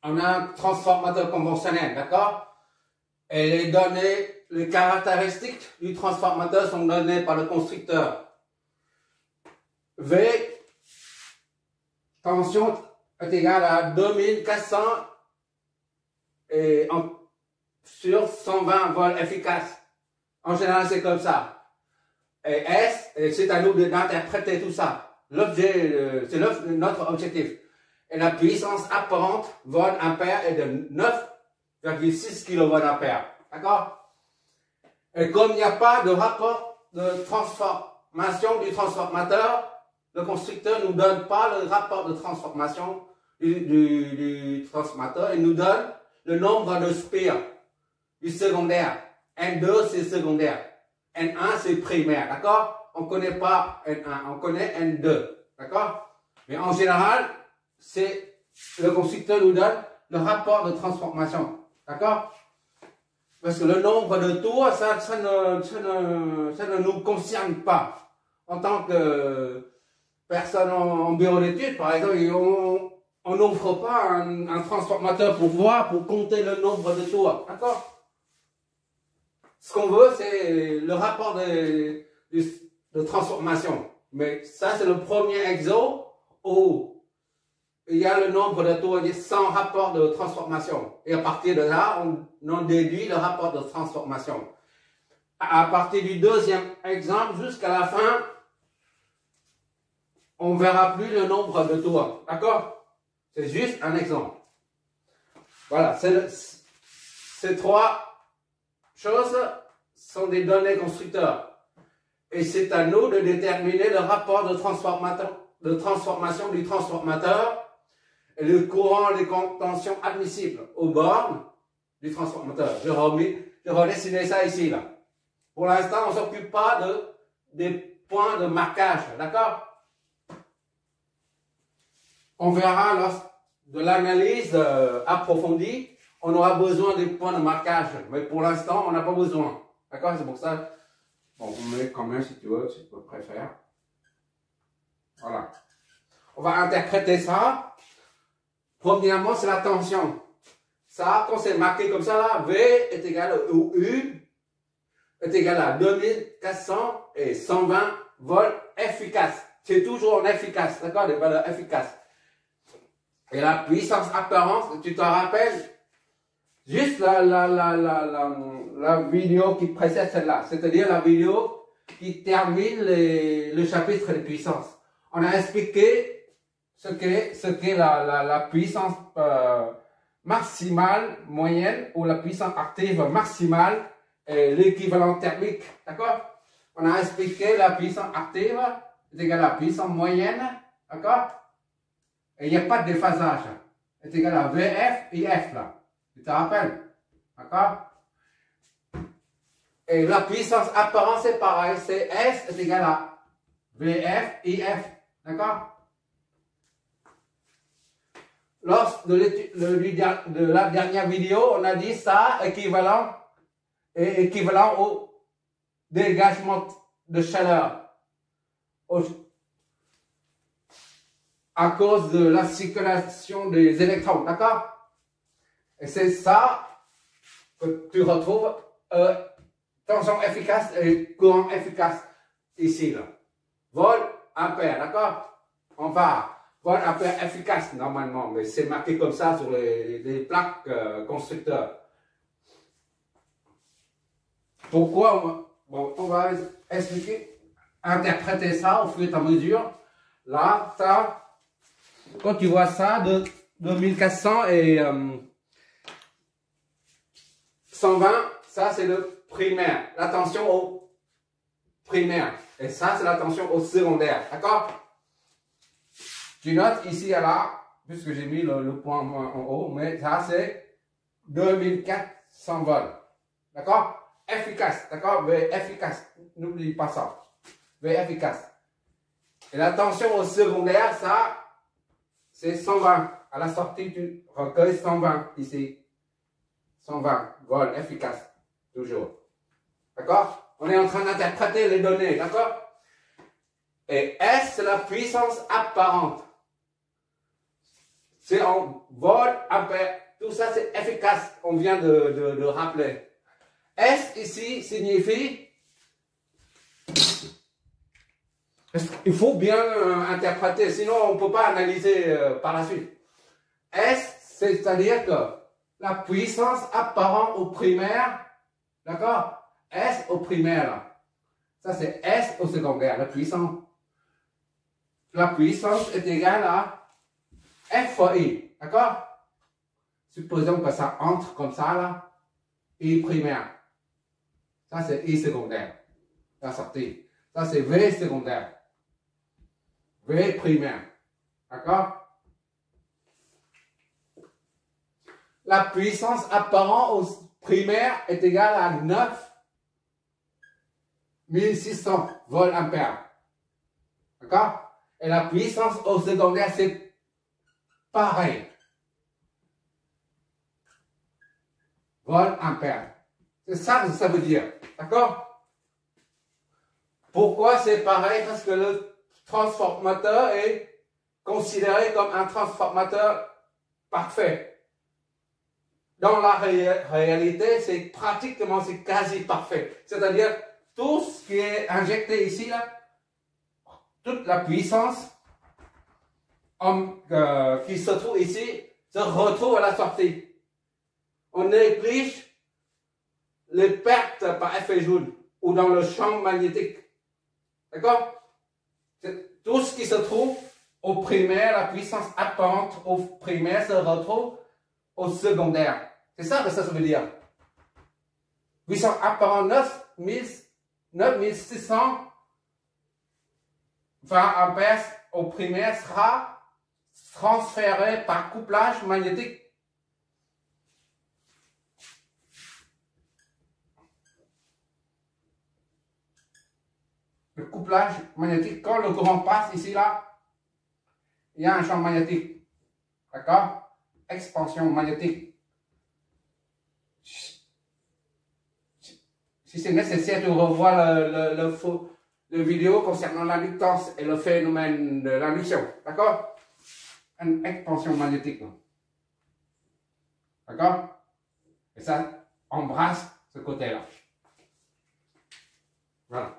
on a un transformateur conventionnel, d'accord? Et les données, les caractéristiques du transformateur sont données par le constructeur. V, tension est égale à 2400 et sur 120 volts efficaces. En général, c'est comme ça. Et S, c'est à nous d'interpréter tout ça. L'objet, c'est notre objectif. Et la puissance apparente, volt ampère, est de 9,6 kVA. D'accord? Et comme il n'y a pas de rapport de transformation du transformateur, le constructeur ne nous donne pas le rapport de transformation du transformateur. Il nous donne le nombre de spires du secondaire. N2, c'est secondaire. N1, c'est primaire. D'accord? On ne connaît pas N1, on connaît N2. D'accord? Mais en général, c'est le constructeur nous donne le rapport de transformation. D'accord? Parce que le nombre de tours, ça ne nous concerne pas. En tant que personne en bureau d'études, par exemple, on n'offre pas un transformateur pour voir, pour compter le nombre de tours. D'accord? Ce qu'on veut, c'est le rapport de transformation. Mais ça, c'est le premier exo où il y a le nombre de tours sans rapport de transformation. Et à partir de là, on en déduit le rapport de transformation. À partir du deuxième exemple, jusqu'à la fin, on ne verra plus le nombre de tours. D'accord? C'est juste un exemple. Voilà, ces trois choses sont des données constructeurs. Et c'est à nous de déterminer le rapport de transformation du transformateur et le courant des contentions admissibles aux bornes du transformateur. Je redessiné ça ici, là. Pour l'instant, on ne s'occupe pas des points de marquage, d'accord? On verra lors de l'analyse approfondie, on aura besoin des points de marquage, mais pour l'instant, on n'a pas besoin. D'accord? C'est pour ça, bon, on met quand même si tu veux, si tu préfères. Voilà. On va interpréter ça. Premièrement, c'est la tension. Ça, quand c'est marqué comme ça, là, V est égal à U est égal à 2400 et 120 volts efficaces. C'est toujours en efficace, d'accord? Des valeurs efficaces. Et la puissance apparente, tu t'en rappelles? Juste la vidéo qui précède celle-là, c'est-à-dire la vidéo qui termine le chapitre des puissances. On a expliqué ce qu'est la puissance maximale moyenne ou la puissance active maximale et l'équivalent thermique. D'accord? On a expliqué la puissance active est égale à la puissance moyenne. D'accord? Et il n'y a pas de déphasage. C'est égal à VF et F là. Tu te rappelles? D'accord? Et la puissance apparente, c'est pareil. C'est S est égal à VF et F. D'accord? Lors de la dernière vidéo, on a dit ça équivalent au dégagement de chaleur. À cause de la circulation des électrons, d'accord? Et c'est ça que tu retrouves, tension efficace et courant efficace ici, là. Volt, ampère, d'accord? On va, volt, ampère efficace normalement, mais c'est marqué comme ça sur les plaques constructeurs. Pourquoi? On va expliquer, interpréter ça au fur et à mesure. Là, ça. Quand tu vois ça de 2400 et 120, ça c'est le primaire, la tension au primaire. Et ça c'est la tension au secondaire, d'accord? Tu notes ici et là, puisque j'ai mis le point en haut, mais ça c'est 2400 volts, d'accord? Efficace, d'accord? V efficace, n'oublie pas ça. V efficace. Et la tension au secondaire, ça c'est 120. À la sortie du recueil, 120 ici. 120 volts efficace. Toujours. D'accord? On est en train d'interpréter les données. D'accord? Et S, c'est la puissance apparente. c'est en volt, ampère. Tout ça, c'est efficace. On vient de rappeler. S ici signifie... Il faut bien interpréter, sinon on ne peut pas analyser par la suite. S, c'est-à-dire que la puissance apparente au primaire, d'accord? S au primaire, là. Ça c'est S au secondaire, la puissance. La puissance est égale à F fois I, d'accord? Supposons que ça entre comme ça, là. I primaire. Ça c'est I secondaire. La sortie. Ça c'est V secondaire. V primaire. D'accord? La puissance apparente au primaire est égale à 9600 volts ampères. D'accord? Et la puissance au secondaire, c'est pareil. Volts ampères. C'est ça que ça veut dire. D'accord? Pourquoi c'est pareil? Parce que le transformateur est considéré comme un transformateur parfait. Dans la réalité, c'est pratiquement, c'est quasi parfait. C'est-à-dire, tout ce qui est injecté ici, là, toute la puissance qui se trouve ici, se retrouve à la sortie. On néglige les pertes par effet Joule ou dans le champ magnétique. D'accord? Tout ce qui se trouve au primaire, la puissance apparente au primaire se retrouve au secondaire. C'est ça que ça veut dire. Puissance apparente 9600 20 ampères au primaire sera transféré par couplage magnétique. Le couplage magnétique, quand le courant passe ici, là, il y a un champ magnétique. D'accord? Expansion magnétique. Si c'est nécessaire, tu revois le vidéo concernant l'inductance et le phénomène de l'induction. D'accord? Une expansion magnétique. D'accord? Et ça embrasse ce côté-là. Voilà.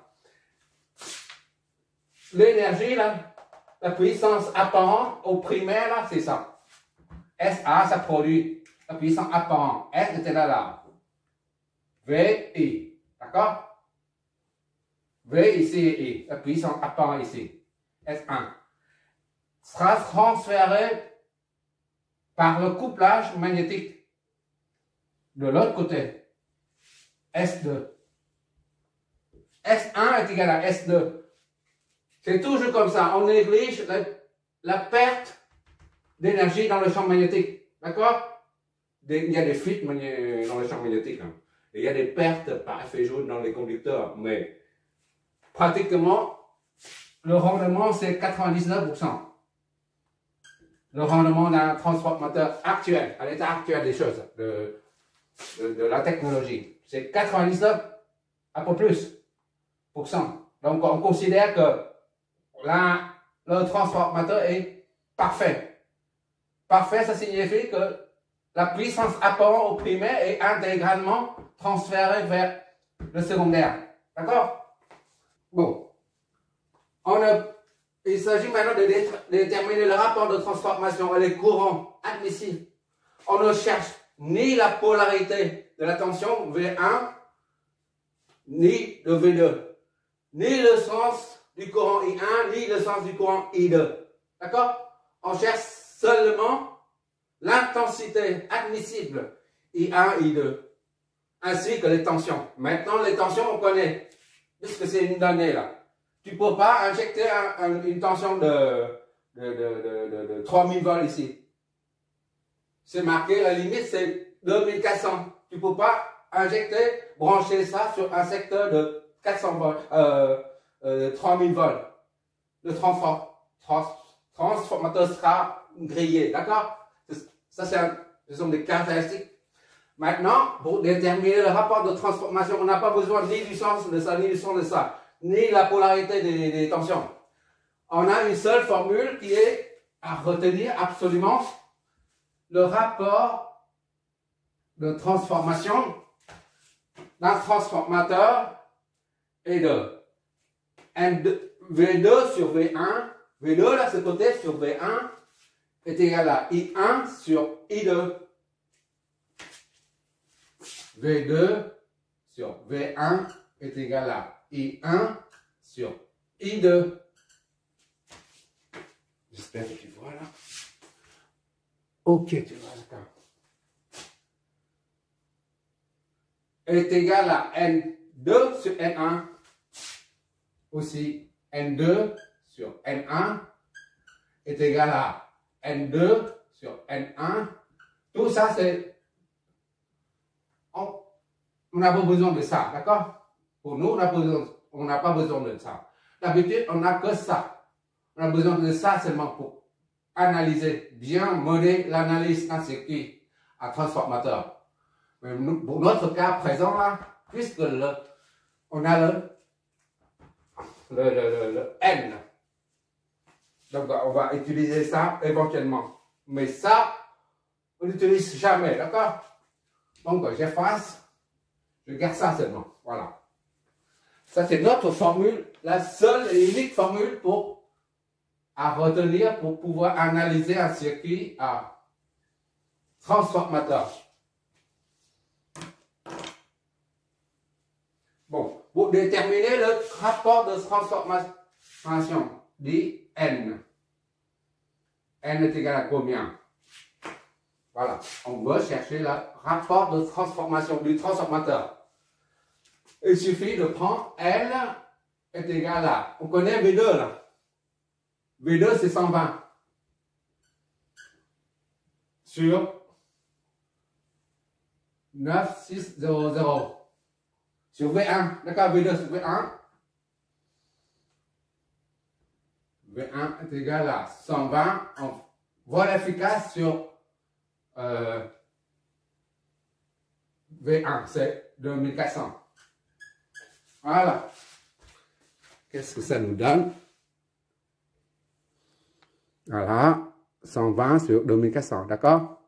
L'énergie, là, la puissance apparente au primaire, là, c'est ça. SA, ça produit la puissance apparente. S était là. VI. D'accord? V ici et I. La puissance apparente ici. S1. Sera transférée par le couplage magnétique de l'autre côté. S2. S1 est égal à S2. C'est toujours comme ça. On néglige la perte d'énergie dans le champ magnétique. D'accord? Il y a des fuites dans le champ magnétique. Hein. Et il y a des pertes par effet Joule dans les conducteurs. Mais pratiquement, le rendement, c'est 99%. Le rendement d'un transformateur actuel, à l'état actuel des choses, de la technologie. C'est 99, un peu plus, %. Donc, on considère que là, le transformateur est parfait. Parfait, ça signifie que la puissance apparente au primaire est intégralement transférée vers le secondaire. D'accord? Bon. Il s'agit maintenant de déterminer le rapport de transformation et les courants admissibles. On ne cherche ni la polarité de la tension V1, ni de V2, ni le sens du courant I1, ni le sens du courant I2. D'accord? On cherche seulement l'intensité admissible I1, I2, ainsi que les tensions. Maintenant, les tensions, on connaît, puisque c'est une donnée là. Tu ne peux pas injecter une tension de 3000 volts ici. C'est marqué, la limite c'est 2400. Tu ne peux pas injecter, brancher ça sur un secteur de 400 volts, 3000 volts. Le transformateur sera grillé, d'accord? Ça, ce sont des caractéristiques. Maintenant, pour déterminer le rapport de transformation, on n'a pas besoin ni du sens de ça, ni du sens de ça, ni la polarité des tensions. On a une seule formule qui est à retenir absolument. le rapport de transformation d'un transformateur est de V2 sur V1. V2, là, ce côté sur V1 est égal à I1 sur I2. V2 sur V1 est égal à I1 sur I2. J'espère que tu vois là. Ok, tu vois, d'accord. Est égal à N2 sur N1. Aussi, N2 sur N1 est égal à N2 sur N1. Tout ça, c'est... On n'a pas besoin de ça, d'accord? Pour nous, on n'a pas besoin de ça. D'habitude, on n'a que ça. On a besoin de ça seulement pour analyser, bien mener l'analyse d'un circuit à transformateur. Mais nous, pour notre cas présent, là, puisque on a le N. Donc, on va utiliser ça éventuellement. Mais ça, on n'utilise jamais, d'accord? Donc, j'efface, je garde ça seulement. Voilà. Ça, c'est notre formule, la seule et unique formule à retenir pour pouvoir analyser un circuit à transformateur. Bon, pour déterminer le rapport de transformation, dit N. N est égal à combien? Voilà, on veut chercher le rapport de transformation du transformateur. Il suffit de prendre L est égal à, on connaît V2 là. V2 c'est 120 sur 9600 sur V1, d'accord, V2 sur V1. V1 est égal à 120 en vol efficace sur V1, c'est 2400. Voilà. Qu'est-ce que ça nous donne? Voilà, 120 sur 2400, d'accord?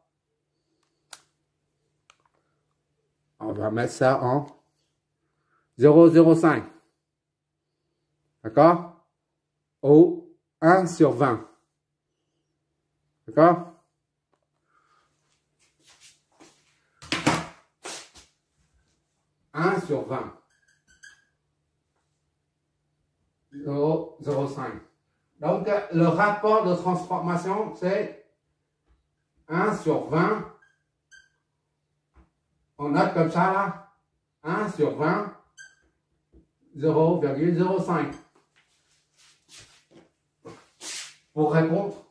On va mettre ça en 0,05. D'accord? Au 1 sur 20. D'accord? Sur 20. 0,05. Donc, le rapport de transformation, c'est 1 sur 20. On note comme ça, là. 1 sur 20, 0,05. Pour répondre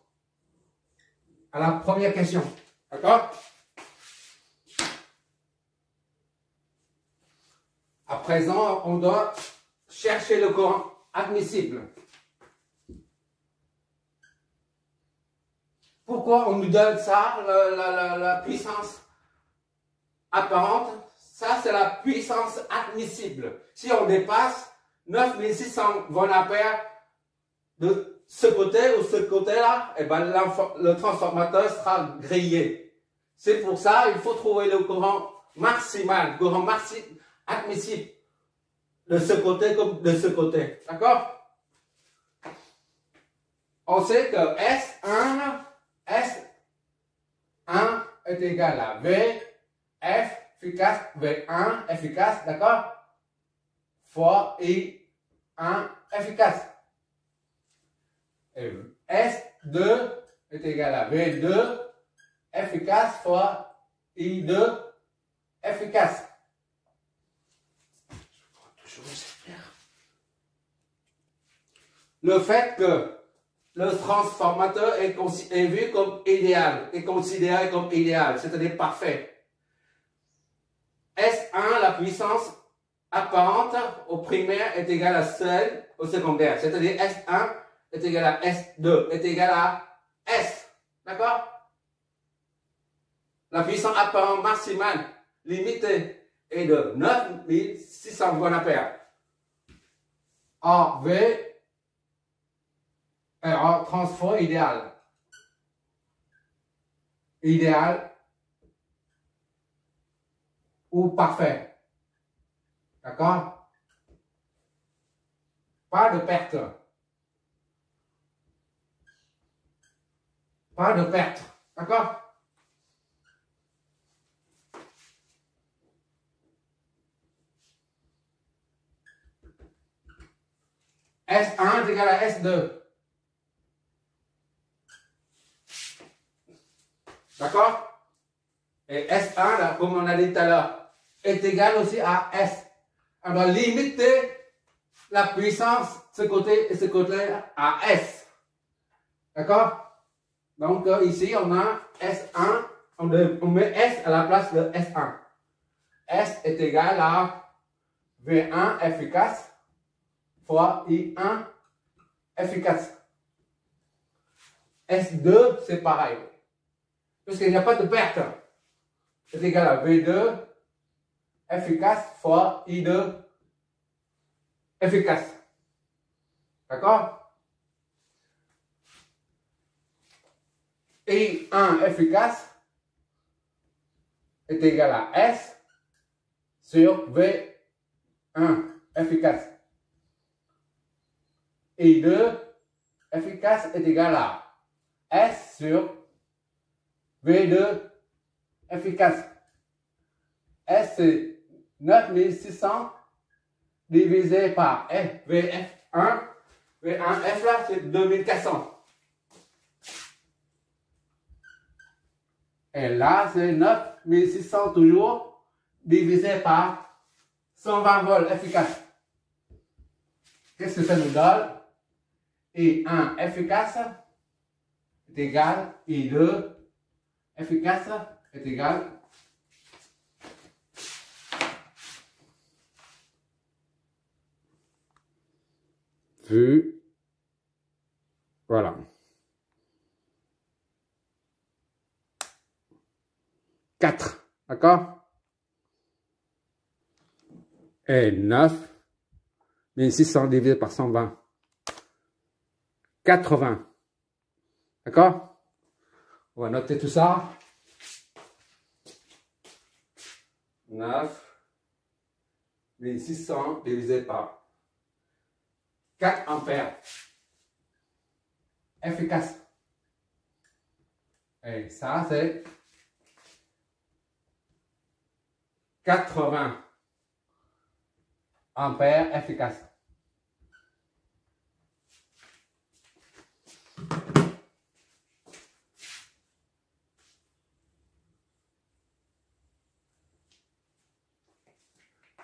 à la première question. D'accord? À présent, on doit chercher le courant admissible. Pourquoi on nous donne ça, la puissance apparente? Ça, c'est la puissance admissible. Si on dépasse 9600 voltampères de ce côté ou ce côté-là, eh ben, le transformateur sera grillé. C'est pour ça qu'il faut trouver le courant maximal, admissible de ce côté comme de ce côté. D'accord? On sait que S1 est égal à V, F efficace, V1 efficace, d'accord? Fois I1 efficace. Et S2 est égal à V2 efficace fois I2 efficace. Le fait que le transformateur est vu comme idéal, est considéré comme idéal, c'est-à-dire parfait. S1, la puissance apparente au primaire est égale à celle au secondaire, c'est-à-dire S1 est égal à S2, est égal à S. D'accord? La puissance apparente maximale limitée est de 9600 voltampères. Or, V est en transfert idéal. idéal ou parfait. D'accord? Pas de perte. Pas de perte. D'accord? S1 est égal à S2. D'accord? Et S1, là, comme on a dit tout à l'heure, est égal aussi à S. On doit limiter la puissance de ce côté et ce côté-là à S. D'accord? Donc ici, on a S1, on met S à la place de S1. S est égal à V1 efficace fois I1 efficace. S2, c'est pareil. Puisqu'il n'y a pas de perte. C'est égal à V2 efficace fois I2 efficace. D'accord? I1 efficace est égal à S sur V1 efficace. I2 efficace est égal à S sur V2 efficace. S c'est 9600 divisé par F, VF1. V1F là c'est 2400. Et là c'est 9600 toujours divisé par 120 volts efficace. Qu'est-ce que ça nous donne? I1 efficace est égal I2 efficace est égal vu, voilà, 4, d'accord? Et 9600 divisé par 120, 80, d'accord? On va noter tout ça. 9600 divisé par 4 ampères. Efficace. Et ça, c'est 80 ampères efficace.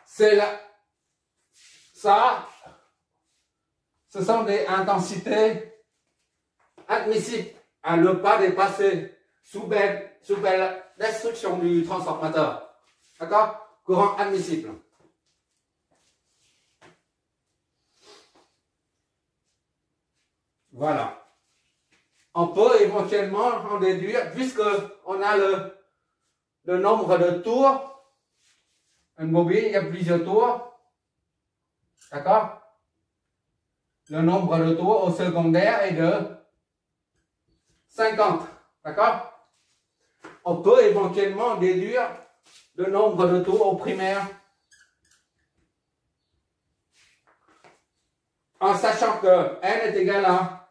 C'est là. Ça, ce sont des intensités admissibles à ne pas dépasser sous belle destruction du transformateur. D'accord? Courant admissible. Voilà. On peut éventuellement en déduire, puisque on a le nombre de tours. Une bobine, il y a plusieurs tours. D'accord? Le nombre de tours au secondaire est de 50. D'accord? On peut éventuellement déduire le nombre de tours au primaire en sachant que n est égal à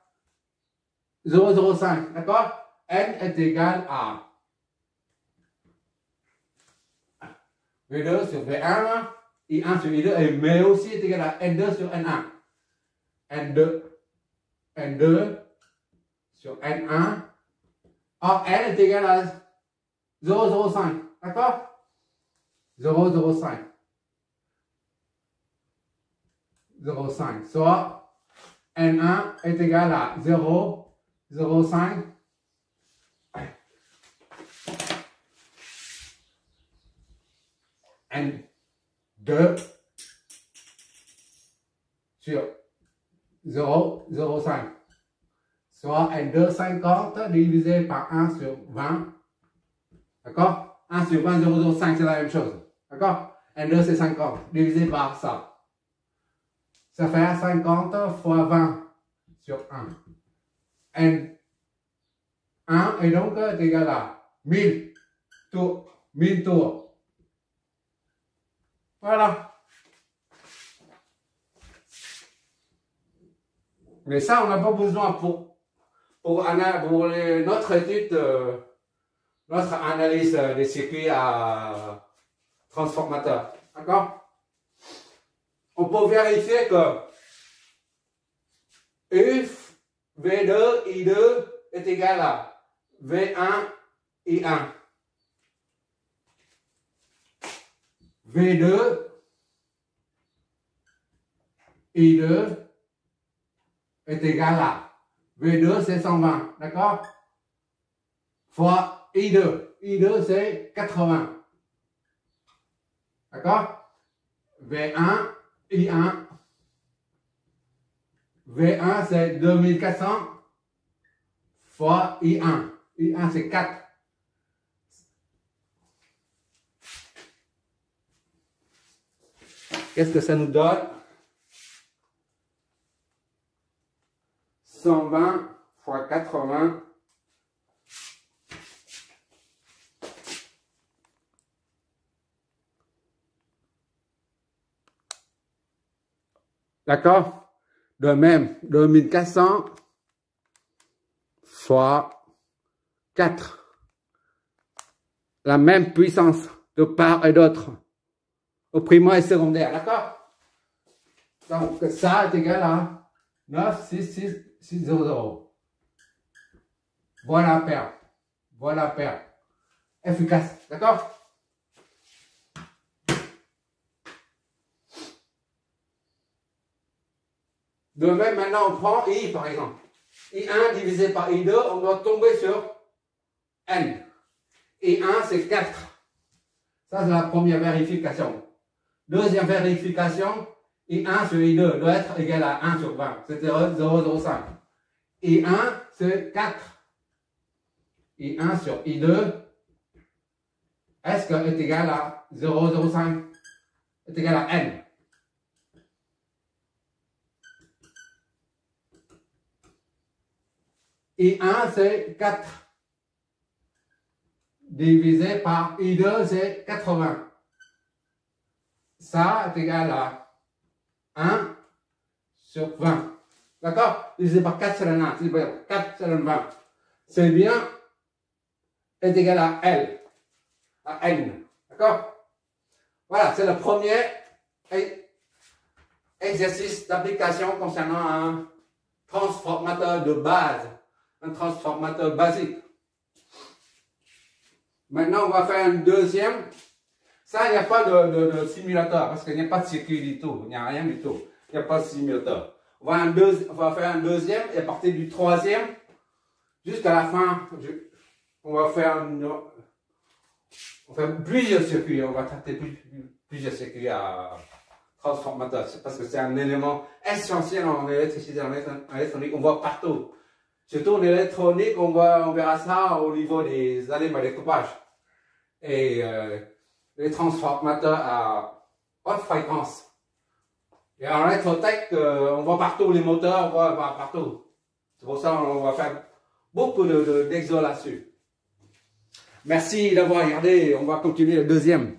0,05. D'accord? N est égal à V2 sur V1, I1 sur I2, mais aussi est égal à N2 sur N1. N2 sur N1. Or, N est égal à 0,05. D'accord? 0,05. 0,5. Soit N1 est égal à 0,05. N2 sur 0,05. Soit N2 50 divisé par 1 sur 20. D'accord? 1 sur 20, 0,05, c'est la même chose. D'accord? N2 c'est 50 divisé par ça. Ça fait 50 fois 20 sur 1. N1 est donc égal à 1000 tours. 1000 tours. Voilà. Mais ça, on n'a pas besoin pour notre étude, notre analyse des circuits à transformateurs. D'accord? On peut vérifier que V2, I2 est égal à V1, I1. V2, I2 est égal à V2 c'est 120, d'accord? Fois I2. I2 c'est 80. D'accord? V1, I1. V1 c'est 2400 fois I1. I1 c'est 4. Qu'est-ce que ça nous donne? 120 fois 80. D'accord? De même, 2400 fois 4. La même puissance de part et d'autre. Au primaire et secondaire, d'accord? Donc, ça est égal à 96660. Voilà paire. Voilà paire. Efficace, d'accord? De même, maintenant, on prend I, par exemple. I1 divisé par I2, on doit tomber sur N. I1, c'est 4. Ça, c'est la première vérification. Deuxième vérification, I1 sur I2 doit être égal à 1 sur 20. C'est 0,05. I1, c'est 4. I1 sur I2, est-ce que est égal à 0,05? Est égal à N. I1, c'est 4. Divisé par I2, c'est 80. Ça est égal à 1 sur 20. D'accord? Divisé par 4 sur 1. 4 sur 20. C'est bien est égal à L. À N. D'accord? Voilà, c'est le premier exercice d'application concernant un transformateur de base. Un transformateur basique. Maintenant, on va faire un deuxième. Ça, il n'y a pas de simulateur parce qu'il n'y a pas de circuit du tout. Il n'y a rien du tout. Il n'y a pas de simulateur. On va faire un deuxième et à partir du troisième, jusqu'à la fin, on va faire plusieurs circuits. On va traiter plusieurs circuits à transformateur. Parce que c'est un élément essentiel en électricité, en électronique. On voit partout. Surtout en électronique, on verra ça au niveau des aliments de découpage. Et les transformateurs à haute fréquence. Et en électrotech, on voit partout les moteurs, on voit partout. C'est pour ça qu'on va faire beaucoup d'exos là-dessus. Merci d'avoir regardé. On va continuer le deuxième.